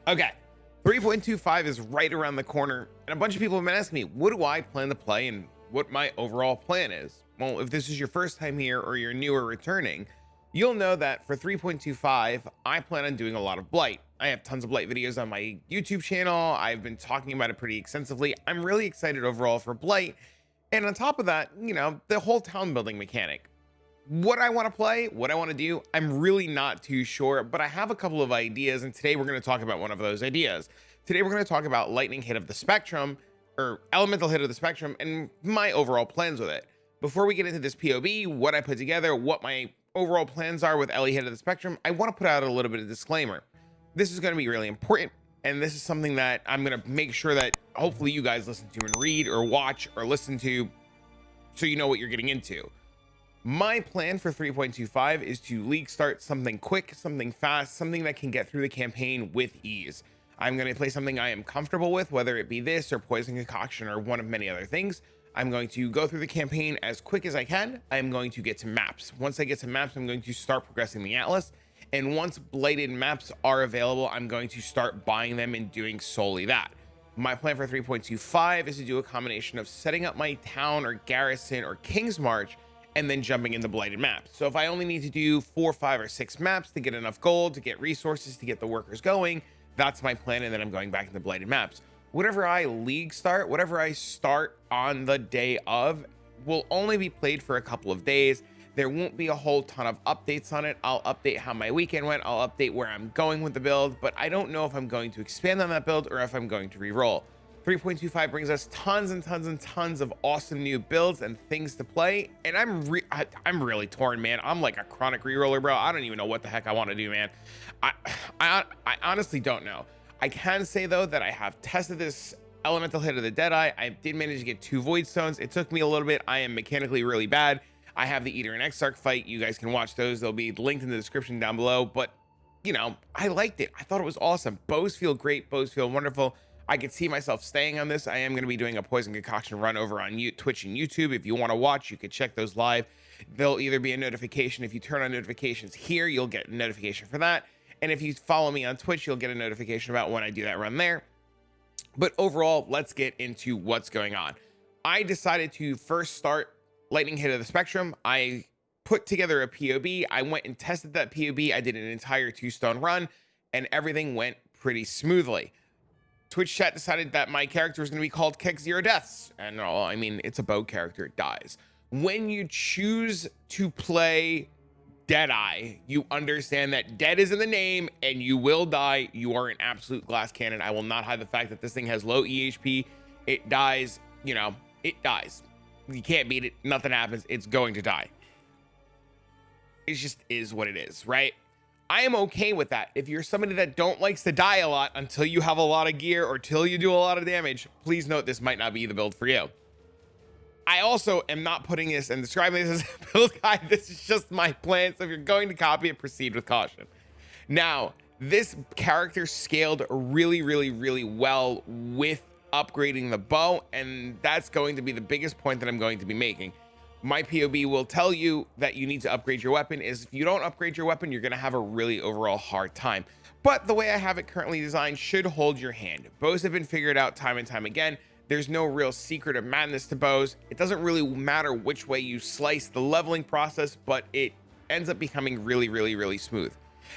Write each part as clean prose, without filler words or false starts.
Okay, 3.25 is right around the corner, and a bunch of people have been asking me, what do I plan to play and what my overall plan is? Well, if this is your first time here or you're new or returning, you'll know that for 3.25, I plan on doing a lot of Blight. I have tons of Blight videos on my YouTube channel. I've been talking about it pretty extensively. I'm really excited overall for Blight. And on top of that, the whole town building mechanic. What I want to play, what I want to do, I'm really not too sure, but I have a couple of ideas, and today we're going to talk about one of those ideas. Today we're going to talk about lightning hit of the spectrum, or elemental hit of the spectrum, and my overall plans with it. Before we get into this POB, what I put together, what my overall plans are with LE hit of the spectrum, I want to put out a little bit of disclaimer. This is going to be really important, and this is something that I'm going to make sure that hopefully you guys listen to and read or watch or listen to so you know what you're getting into. My plan for 3.25 is to league start something quick, something fast, something that can get through the campaign with ease. I'm going to play something I am comfortable with, whether it be this or Poison Concoction or one of many other things. I'm going to go through the campaign as quick as I can. I'm going to get to maps. Once I get to maps, I'm going to start progressing the Atlas. And once blighted maps are available, I'm going to start buying them and doing solely that. My plan for 3.25 is to do a combination of setting up my town or garrison or King's March and then jumping into blighted maps. So if I only need to do 4, 5, or 6 maps to get enough gold, to get resources, to get the workers going, that's my plan, and then I'm going back into blighted maps. Whatever I league start, whatever I start on the day of, will only be played for a couple of days. There won't be a whole ton of updates on it. I'll update how my weekend went, I'll update where I'm going with the build, but I don't know if I'm going to expand on that build or if I'm going to re-roll. 3.25 brings us tons and tons and tons of awesome new builds and things to play, and I'm really torn, man. I'm like a chronic reroller, bro. I don't even know what the heck I want to do, man. I honestly don't know. I can say though that I have tested this elemental hit of the DeadEye. I did manage to get 2 Voidstones. It took me a little bit. I am mechanically really bad. I have the Eater and Exarch fight. You guys can watch those. They'll be linked in the description down below. But I liked it. I thought it was awesome. Bows feel great. Bows feel wonderful. I could see myself staying on this. I am going to be doing a Poison Concoction run over on Twitch and YouTube. If you want to watch, you could check those live. There'll either be a notification. If you turn on notifications here, you'll get a notification for that. And if you follow me on Twitch, you'll get a notification about when I do that run there. But overall, let's get into what's going on. I decided to first start lightning hit of the spectrum. I put together a POB. I went and tested that POB. I did an entire 2-stone run, and everything went pretty smoothly. Twitch chat decided that my character was going to be called Keck Zero Deaths. And I mean, it's a bow character, it dies. When you choose to play DeadEye, you understand that dead is in the name and you will die. You are an absolute glass cannon. I will not hide the fact that this thing has low EHP. It dies, it dies. You can't beat it. Nothing happens. It's going to die. It just is what it is, right? I am okay with that. If you're somebody that don't likes to die a lot until you have a lot of gear or till you do a lot of damage, please note this might not be the build for you. I also am not putting this and describing this as a build guide. This is just my plan. So if you're going to copy it, proceed with caution. Now, this character scaled really, really, really well with upgrading the bow, and that's going to be the biggest point that I'm going to be making. My POB will tell you that you need to upgrade your weapon. If you don't upgrade your weapon, you're going to have a really overall hard time. But the way I have it currently designed should hold your hand. Bows have been figured out time and time again. There's no real secret of madness to bows. It doesn't really matter which way you slice the leveling process, but it ends up becoming really, really, really smooth.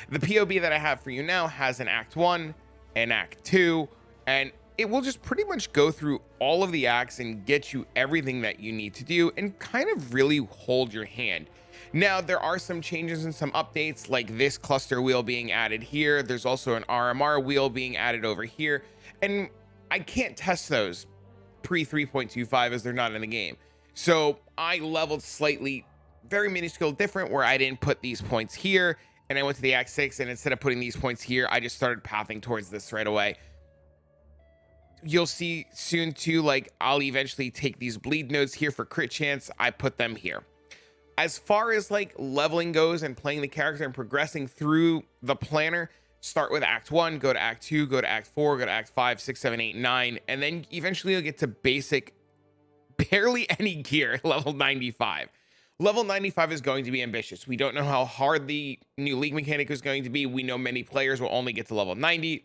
The POB that I have for you now has an Act 1, an Act 2, and it will just pretty much go through all of the acts and get you everything that you need to do and kind of really hold your hand. Now, there are some changes and some updates, like this cluster wheel being added here. There's also an RMR wheel being added over here. And I can't test those pre 3.25 as they're not in the game. So I leveled slightly, very minuscule different, where I didn't put these points here. And I went to the Act 6, and instead of putting these points here, I just started pathing towards this right away. You'll see soon too, like I'll eventually take these bleed nodes here for crit chance. I put them here. As far as like leveling goes and playing the character and progressing through the planner, start with Act 1, go to Act 2, go to Act 4, go to Act 5, 6, 7, 8, 9, and then eventually you'll get to basic, barely any gear, level 95. Level 95 is going to be ambitious. We don't know how hard the new league mechanic is going to be. We know many players will only get to level 90.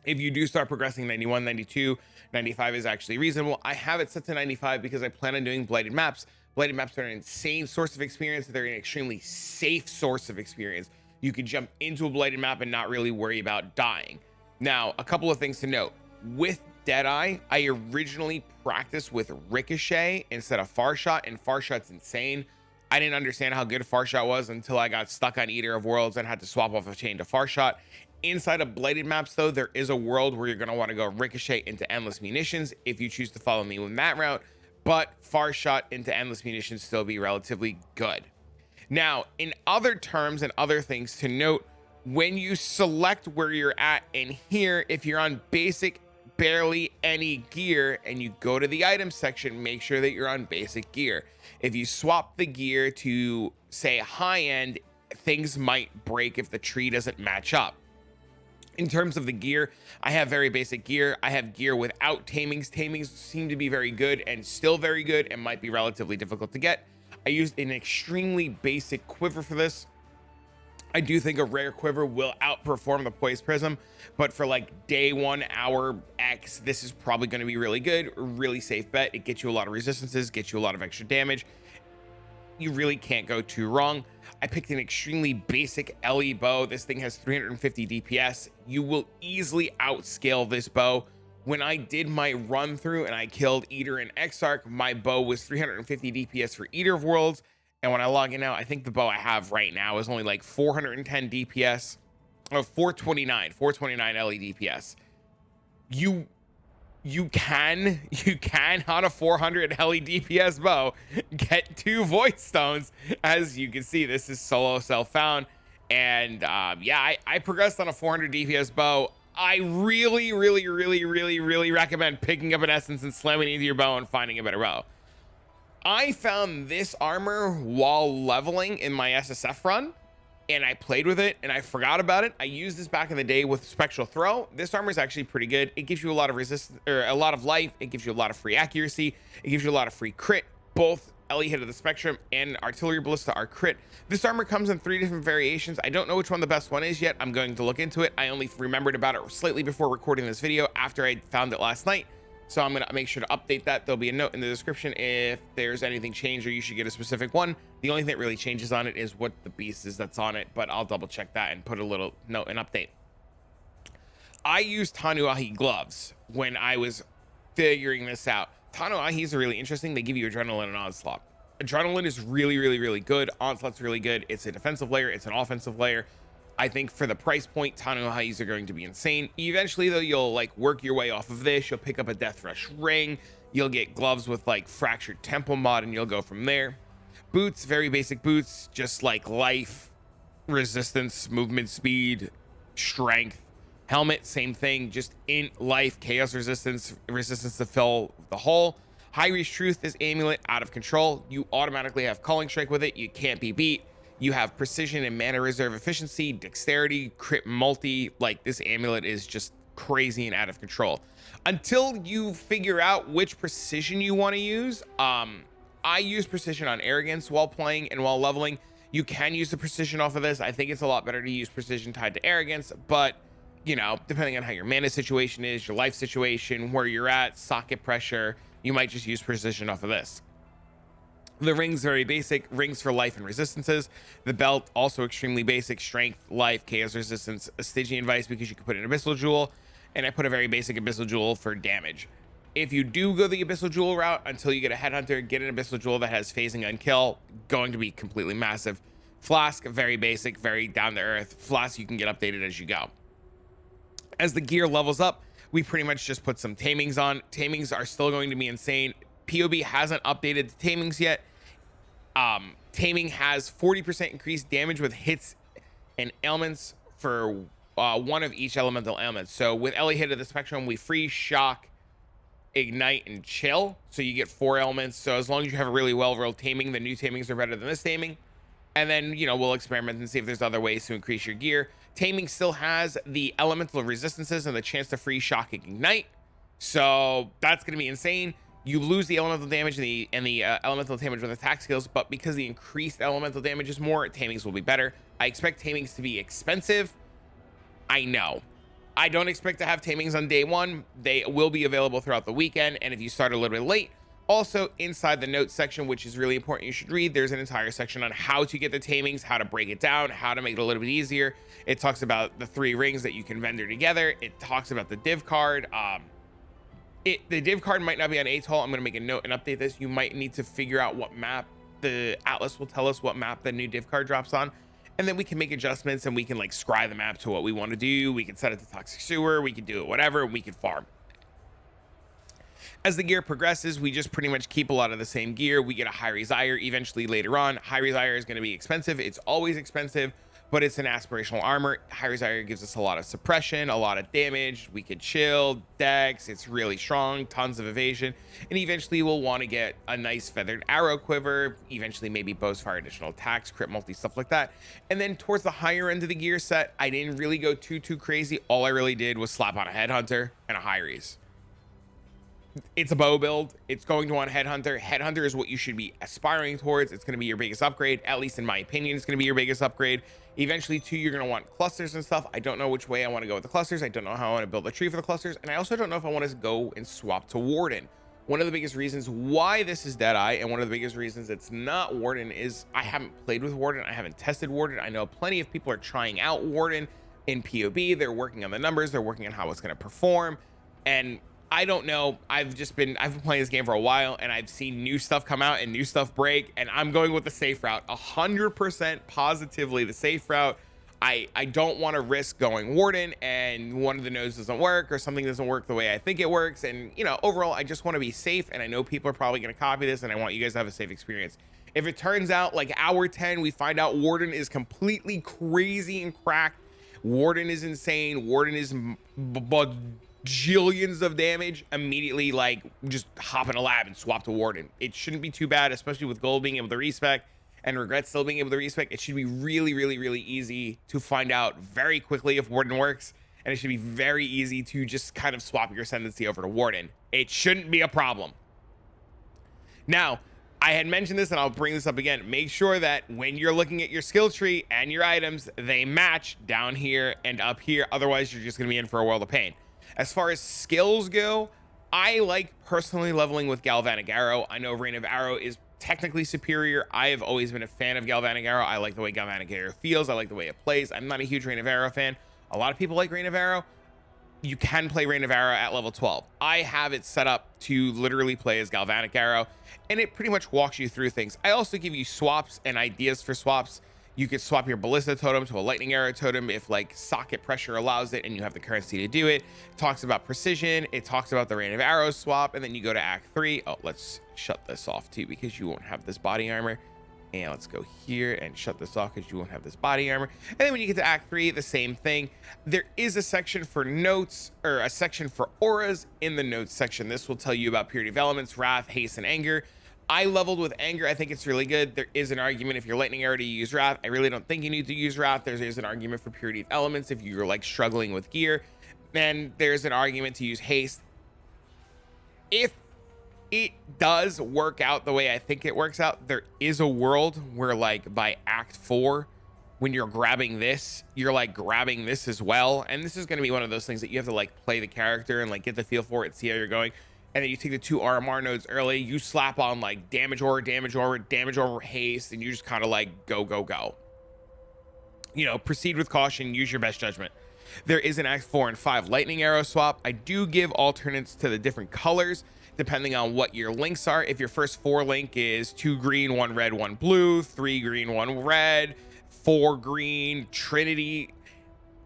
If you do start progressing 91, 92, 95 is actually reasonable. I have it set to 95 because I plan on doing blighted maps. Blighted maps are an insane source of experience. They're an extremely safe source of experience. You can jump into a blighted map and not really worry about dying. Now, a couple of things to note. With DeadEye, I originally practiced with Ricochet instead of Far Shot, and Far Shot's insane. I didn't understand how good Far Shot was until I got stuck on Eater of Worlds and had to swap off a chain to Far Shot. Inside of blighted maps, though, there is a world where you're going to want to go Ricochet into Endless Munitions if you choose to follow me with that route, but Far Shot into Endless Munitions still be relatively good. Now, in other terms and other things to note, when you select where you're at in here, if you're on basic, barely any gear, and you go to the item section, make sure that you're on basic gear. If you swap the gear to, say, high end, things might break if the tree doesn't match up. In terms of the gear, I have very basic gear. I have gear without tamings. Tamings seem to be very good and still very good and might be relatively difficult to get. I used an extremely basic quiver for this. I do think a rare quiver will outperform the Poised Prism, but for like day 1, hour X, this is probably going to be really good, really safe bet. It gets you a lot of resistances, gets you a lot of extra damage. You really can't go too wrong. I picked an extremely basic LE bow. This thing has 350 DPS. You will easily outscale this bow. When I did my run through and I killed Eater and Exarch, my bow was 350 DPS for Eater of Worlds. And when I log in now, I think the bow I have right now is only like 410 DPS, or 429 LE DPS. You can on a 400 LE DPS bow get 2 Voidstones. As you can see, this is solo self-found. And yeah, I progressed on a 400 DPS bow. I really recommend picking up an essence and slamming into your bow and finding a better bow. I found this armor while leveling in my SSF run, and I played with it and I forgot about it. I used this back in the day with Spectral Throw. This armor is actually pretty good. It gives you a lot of resistance, or a lot of life. It gives you a lot of free accuracy. It gives you a lot of free crit. Both LE Hit of the Spectrum and Artillery Ballista are crit. This armor comes in 3 different variations. I don't know which one the best one is yet. I'm going to look into it. I only remembered about it slightly before recording this video after I found it last night. So I'm going to make sure to update that. There'll be a note in the description if there's anything changed or you should get a specific one. The only thing that really changes on it is what the beast is that's on it, but I'll double check that and put a little note and update. I used Tanuahi gloves when I was figuring this out. Tanuahis are really interesting. They give you Adrenaline and Onslaught. Adrenaline is really good. Onslaught's really good. It's a defensive layer. It's an offensive layer. I think for the price point, Tanuahis are going to be insane. Eventually, though, you'll like work your way off of this. You'll pick up a Death Rush ring. You'll get gloves with like Fractured Temple mod, and you'll go from there. Boots, very basic boots, just like life, resistance, movement speed, strength. Helmet, same thing, just in life, chaos resistance, resistance to fill the hole. High Reach Truth is amulet, out of control. You automatically have Calling Strike with it. You can't be beat. You have precision and mana reserve efficiency, dexterity, crit multi. Like, this amulet is just crazy and out of control. Until you figure out which precision you want to use, I use precision on arrogance while playing and while leveling. You can use the precision off of this. I think it's a lot better to use precision tied to arrogance, but you know, depending on how your mana situation is, your life situation, where you're at, socket pressure, you might just use precision off of this. The rings, very basic, rings for life and resistances. The belt, also extremely basic, strength, life, chaos resistance, a Stygian Vice because you can put an Abyssal Jewel, and I put a very basic Abyssal Jewel for damage. If you do go the Abyssal Jewel route, until you get a Headhunter, get an Abyssal Jewel that has phasing on kill, going to be completely massive. Flask, very basic, very down to earth. Flask, you can get updated as you go. As the gear levels up, we pretty much just put some tamings on. Tamings are still going to be insane. POB hasn't updated the tamings yet. Taming has 40% increased damage with hits and ailments for 1 of each elemental ailment. So with LE Hit of the Spectrum, we freeze, shock, ignite, and chill. So you get 4 elements. So as long as you have a really well-rolled taming, the new tamings are better than this taming. And then, you know, we'll experiment and see if there's other ways to increase your gear. Taming still has the elemental resistances and the chance to freeze, shock, and ignite. So that's going to be insane. You lose the elemental damage and the elemental damage with attack skills, but because the increased elemental damage is more, tamings will be better. I expect tamings to be expensive. I know. I don't expect to have tamings on day one. They will be available throughout the weekend. And if you start a little bit late, also inside the notes section, which is really important, you should read, there's an entire section on how to get the tamings, how to break it down, how to make it a little bit easier. It talks about the 3 rings that you can vendor together. It talks about the div card. The div card might not be on Atoll. I'm going to make a note and update this. You might need to figure out what map. The Atlas will tell us what map the new div card drops on, and then we can make adjustments and we can like scry the map to what we want to do. We can set it to toxic sewer, we can do it whatever, we can farm. As the gear progresses, we just pretty much keep a lot of the same gear. We get a high resire eventually later on. High resire is going to be expensive. It's always expensive, but it's an aspirational armor. High resire gives us a lot of suppression, a lot of damage. We can chill, dex. It's really strong, tons of evasion, and eventually we'll want to get a nice feathered arrow quiver. Eventually, maybe bows fire additional attacks, crit multi, stuff like that. And then towards the higher end of the gear set, I didn't really go too crazy. All I really did was slap on a headhunter and a high res. It's a bow build. It's going to want headhunter. Headhunter is what you should be aspiring towards. It's going to be your biggest upgrade, at least in my opinion. It's going to be your biggest upgrade. Eventually too, you're going to want clusters and stuff. I don't know which way I want to go with the clusters. I don't know how I want to build a tree for the clusters, and I also don't know if I want to go and swap to warden. One of the biggest reasons why this is DeadEye, and one of the biggest reasons it's not warden, is I haven't played with warden. I haven't tested warden. I know plenty of people are trying out warden in POB. They're working on the numbers. They're working on how it's going to perform, and I don't know. I've been playing this game for a while, and I've seen new stuff come out and new stuff break, and I'm going with the safe route. 100% positively the safe route. I don't want to risk going warden and one of the nodes doesn't work or something doesn't work the way I think it works. And you know, overall, I just want to be safe, and I know people are probably going to copy this, and I want you guys to have a safe experience. If it turns out like hour 10, we find out warden is completely crazy and cracked, warden is insane, warden is jillions of damage, immediately like just hop in a lab and swap to warden. It shouldn't be too bad, especially with gold being able to respec and regret still being able to respec. It should be really easy to find out very quickly if warden works, and it should be very easy to just kind of swap your ascendancy over to warden. It shouldn't be a problem. Now, I had mentioned this, and I'll bring this up again. Make sure that when you're looking at your skill tree and your items, they match down here and up here. Otherwise, you're just going to be in for a world of pain. As far as skills go, I like personally leveling with Galvanic Arrow. I know Rain of Arrow is technically superior. I have always been a fan of Galvanic Arrow. I like the way Galvanic Arrow feels. I like the way it plays. I'm not a huge Rain of Arrow fan. A lot of people like Rain of Arrow. You can play Rain of Arrow at level 12. I have it set up to literally play as Galvanic Arrow, and it pretty much walks you through things. I also give you swaps and ideas for swaps. You could swap your ballista totem to a lightning arrow totem if like socket pressure allows it and you have the currency to do it. It talks about precision. It talks about the Rain of Arrows swap, and then you go to Act 3. Oh, let's shut this off too because you won't have this body armor. And let's go here and shut this off because you won't have this body armor. And then when you get to Act 3, the same thing. There is a section for notes, or a section for auras in the notes section. This will tell you about purity of elements, wrath, haste, and anger. I leveled with anger. I think it's really good. There is an argument if you're lightning arrow to use wrath. I really don't think you need to use wrath. There's an argument for purity of elements if you're like struggling with gear. And there's an argument to use haste. If it does work out the way I think it works out, there is a world where like by Act 4, when you're grabbing this, you're like grabbing this as well. And this is going to be one of those things that you have to like play the character and like get the feel for it, see how you're going. And then you take the 2 RMR nodes early, you slap on like damage aura, haste, and you just kind of like go. You know, proceed with caution, use your best judgment. There is an Act 4 and 5 lightning arrow swap. I do give alternates to the different colors depending on what your links are. If your first 4 link is 2 green, 1 red, 1 blue, 3 green, 1 red, 4 green, Trinity.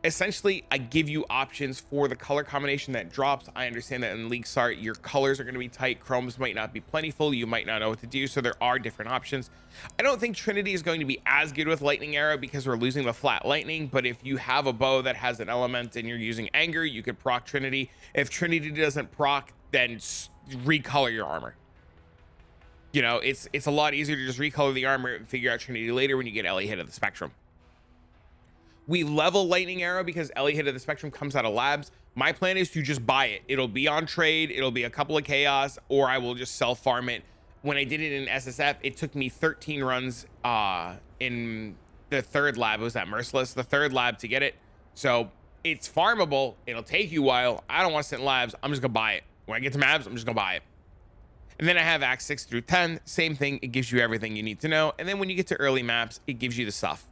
Essentially, I give you options for the color combination that drops. I understand that in League Start, your colors are going to be tight. Chromes might not be plentiful. You might not know what to do. So there are different options. I don't think Trinity is going to be as good with Lightning Arrow because we're losing the flat lightning. But if you have a bow that has an element and you're using anger, you could proc Trinity. If Trinity doesn't proc, then recolor your armor. You know, it's a lot easier to just recolor the armor and figure out Trinity later when you get Ellie hit of the spectrum. We level Lightning Arrow because Ellie hit of the spectrum comes out of labs. My plan is to just buy it. It'll be on trade. It'll be a couple of chaos, or I will just self farm it. When I did it in SSF, it took me 13 runs in the 3rd lab. It was at Merciless, the 3rd lab to get it. So It's farmable. It'll take you a while. I don't want to sit in labs. I'm just gonna buy it. When I get to maps, I'm just gonna buy it. And then I have Acts 6 through 10. Same thing. It gives you everything you need to know. And then when you get to early maps, it gives you the stuff.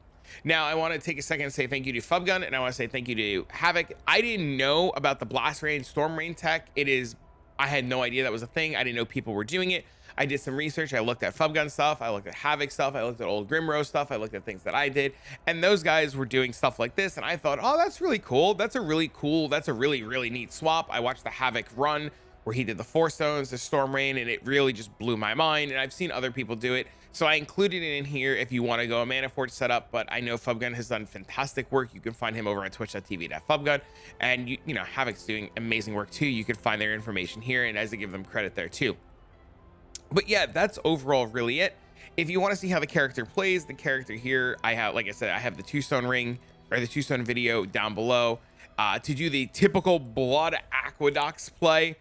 Now, I want to take a second and say thank you to Fubgun, and I want to say thank you to Havoc. I didn't know about the Blast Rain, Storm Rain tech. I had no idea that was a thing. I didn't know people were doing it. I did some research. I looked at Fubgun stuff. I looked at Havoc stuff. I looked at old Grimrose stuff. I looked at things that I did. And those guys were doing stuff like this. And I thought, oh, that's really cool. That's a really, really neat swap. I watched the Havoc run where he did the 4 stones, the Storm Rain, and it really just blew my mind. And I've seen other people do it. So I included it in here if you want to go a Mana Forge setup, but I know Fubgun has done fantastic work. You can find him over on twitch.tv/Fubgun, and you know, Havoc's doing amazing work too. You can find their information here, and as I give them credit there too. But yeah, that's overall really it. If you want to see how the character plays, the character here, I have, like I said, I have the 2-stone ring or the 2-stone video down below to do the typical blood Aquaducts play.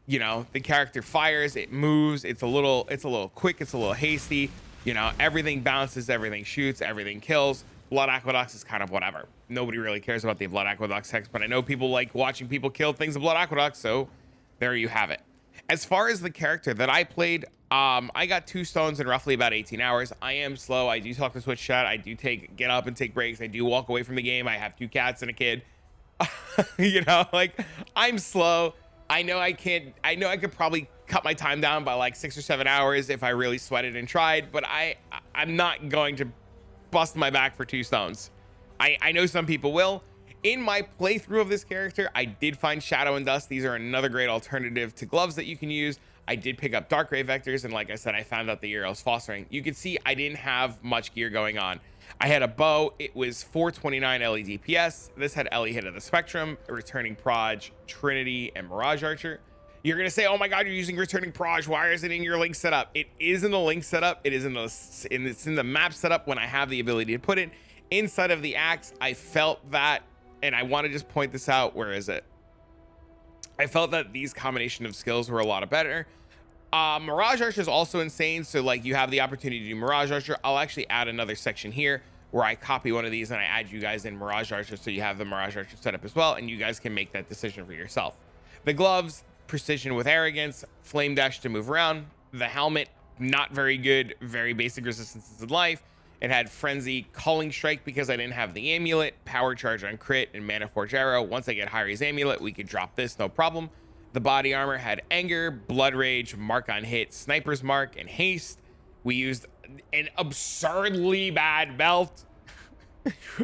You know, the character fires, it moves, it's a little quick, it's a little hasty, you know, everything bounces, everything shoots, everything kills. Blood Aqueducts is kind of whatever. Nobody really cares about the Blood Aqueducts text, but I know people like watching people kill things in Blood Aqueducts, so there you have it. As far as the character that I played, I got 2 stones in roughly about 18 hours. I am slow. I do talk to Twitch chat. I do get up and take breaks. I do walk away from the game. I have 2 cats and a kid. You know, like, I'm slow. I know I could probably cut my time down by like 6 or 7 hours if I really sweated and tried, but I'm not going to bust my back for 2 stones. I know some people will. In my playthrough of this character, I did find Shadow and Dust. These are another great alternative to gloves that you can use. I did pick up Dark Ray Vectors, and like I said, I found out the Euros fostering. You can see I didn't have much gear going on. I had a bow. It was 429 LE DPS. This had LE Hit of the Spectrum, Returning Proj, Trinity, and Mirage Archer. You're going to say, oh my God, you're using Returning Proj. Why is it in your link setup? It is in the link setup. It is it's in the map setup when I have the ability to put it. Inside of the axe, I felt that, and I want to just point this out. Where is it? I felt that these combination of skills were a lot better. Mirage Archer is also insane, so like you have the opportunity to do Mirage Archer. I'll actually add another section here where I copy one of these and I add you guys in Mirage Archer, so you have the Mirage Archer set up as well, and you guys can make that decision for yourself. The gloves, precision with arrogance, flame dash to move around. The helmet, not very good, very basic resistances in life. It had frenzy, calling strike because I didn't have the amulet, power charge on crit, and mana forge arrow. Once I get Hyri's amulet, we could drop this, no problem. The body armor had anger, blood rage, mark on hit, sniper's mark, and haste. We used an absurdly bad belt.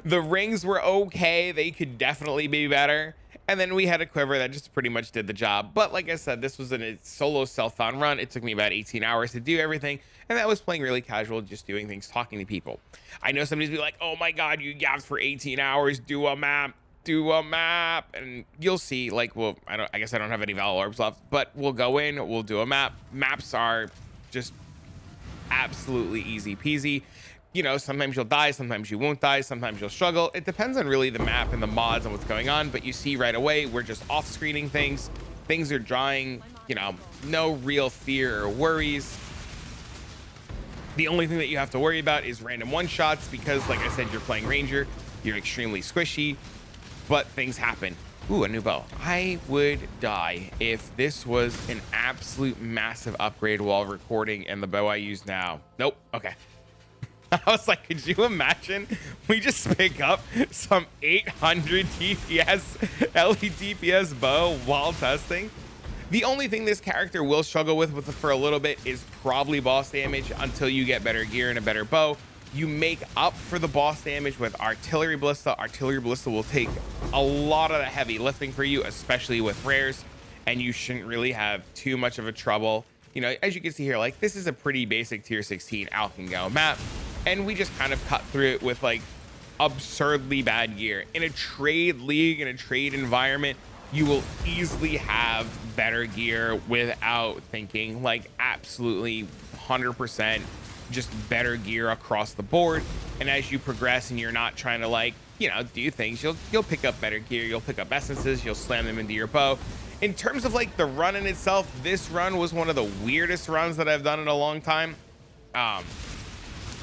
The rings were okay. They could definitely be better. And then we had a quiver that just pretty much did the job. But like I said, this was a solo self-found run. It took me about 18 hours to do everything. And that was playing really casual, just doing things, talking to people. I know somebody's be like, oh my God, you gapped for 18 hours. Do a map. And you'll see, like, well, I guess I don't have any Val orbs left, but we'll go in, we'll do a map. Maps are just absolutely easy peasy. You know, sometimes you'll die, sometimes you won't die, sometimes you'll struggle. It depends on really the map and the mods and what's going on, but you see right away, we're just off screening things. Things are drying, you know, no real fear or worries. The only thing that you have to worry about is random one-shots because, like I said, you're playing Ranger, you're extremely squishy, but things happen. Ooh, a new bow. I would die if this was an absolute massive upgrade while recording and the bow I use now. Nope, okay. I was like, could you imagine we just pick up some 800 DPS, LE DPS bow while testing? The only thing this character will struggle with for a little bit is probably boss damage until you get better gear and a better bow. You make up for the boss damage with Artillery Ballista. Artillery Ballista will take a lot of the heavy lifting for you, especially with rares, and you shouldn't really have too much of a trouble. You know, as you can see here, like, this is a pretty basic tier 16 Alkingau map, and we just kind of cut through it with like absurdly bad gear. In a trade league, in a trade environment, you will easily have better gear without thinking, like absolutely 100% just better gear across the board. And as you progress and you're not trying to, like, you know, do things, you'll pick up better gear, you'll pick up essences, you'll slam them into your bow. In terms of like the run in itself, this run was one of the weirdest runs that I've done in a long time. I'm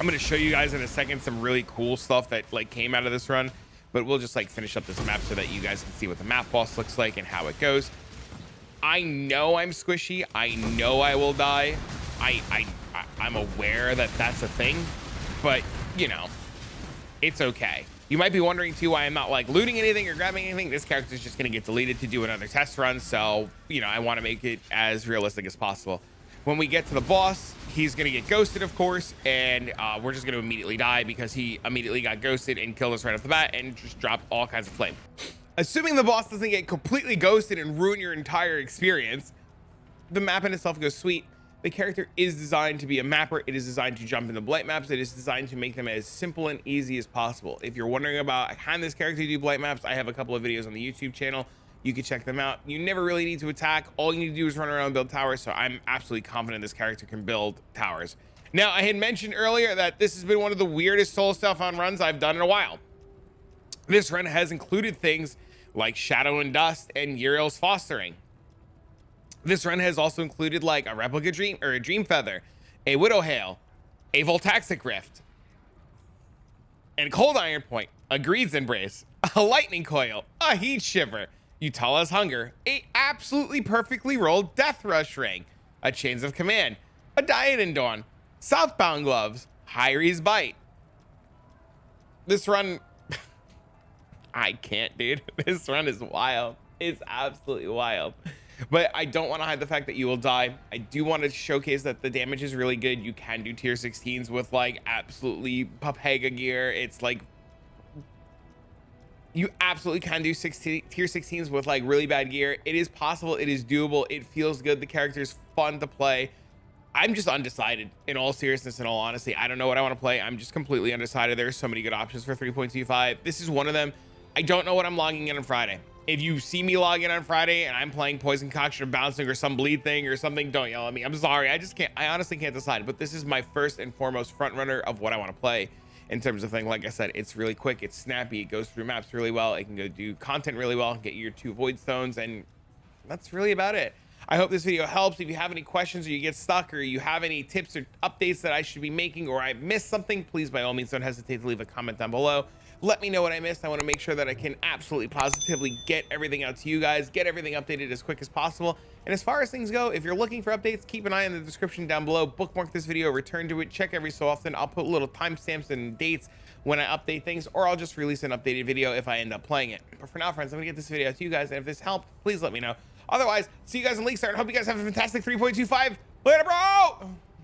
going to show you guys in a second some really cool stuff that like came out of this run. but we'll just like finish up this map so that you guys can see what the map boss looks like and how it goes. I know I'm squishy. I know I will die. I'm aware that that's a thing, but you know, it's okay. You might be wondering too why I'm not like looting anything or grabbing anything. This character is just going to get deleted to do another test run. So, you know, I want to make it as realistic as possible. When we get to the boss, he's going to get ghosted, of course, and we're just going to immediately die because he immediately got ghosted and killed us right off the bat and just dropped all kinds of flame. Assuming the boss doesn't get completely ghosted and ruin your entire experience, the map in itself goes sweet. The character is designed to be a mapper. It is designed to jump into blight maps. It is designed to make them as simple and easy as possible. If you're wondering about how this character do blight maps, I have a couple of videos on the YouTube channel. You can check them out. You never really need to attack. All you need to do is run around and build towers. So I'm absolutely confident this character can build towers. Now, I had mentioned earlier that this has been one of the weirdest soul stuff on runs I've done in a while. This run has included things like Shadow and Dust and Uriel's Fostering. This run has also included like a replica dream or a dream feather, a widow hail, a voltaxic rift, and cold iron point, a greed's embrace, a lightning coil, a heat shiver, Utala's hunger, a absolutely perfectly rolled death rush ring, a chains of command, a diadem dawn, southbound gloves, Hyri's bite. This run, I can't, dude. This run is wild. It's absolutely wild. But I don't want to hide the fact that you will die. I do want to showcase that the damage is really good. You can do tier 16s with like absolutely Papega gear. It's like you absolutely can do tier 16s with like really bad gear. It is possible. It is doable. It feels good. The character is fun to play. I'm just undecided in all seriousness and all honesty. I don't know what I want to play. I'm just completely undecided. There's so many good options for 3.25. This is one of them. I don't know what I'm logging in on Friday. If you see me log in on Friday and I'm playing Poison Concoction or Bouncing or some bleed thing or something, don't yell at me. I'm sorry. I just can't. I honestly can't decide. But this is my first and foremost front runner of what I want to play in terms of thing. Like I said, it's really quick. It's snappy. It goes through maps really well. It can go do content really well. Get your 2 Voidstones, and that's really about it. I hope this video helps. If you have any questions or you get stuck or you have any tips or updates that I should be making or I missed something, please by all means don't hesitate to leave a comment down below. Let me know what I missed. I want to make sure that I can absolutely positively get everything out to you guys, get everything updated as quick as possible. And as far as things go, if you're looking for updates, keep an eye on the description down below. Bookmark this video, return to it, check every so often. I'll put little timestamps and dates when I update things, or I'll just release an updated video if I end up playing it. But for now, friends, I'm gonna get this video out to you guys, and if this helped, please let me know. Otherwise, see you guys in League Start, and hope you guys have a fantastic 3.25. Later, bro!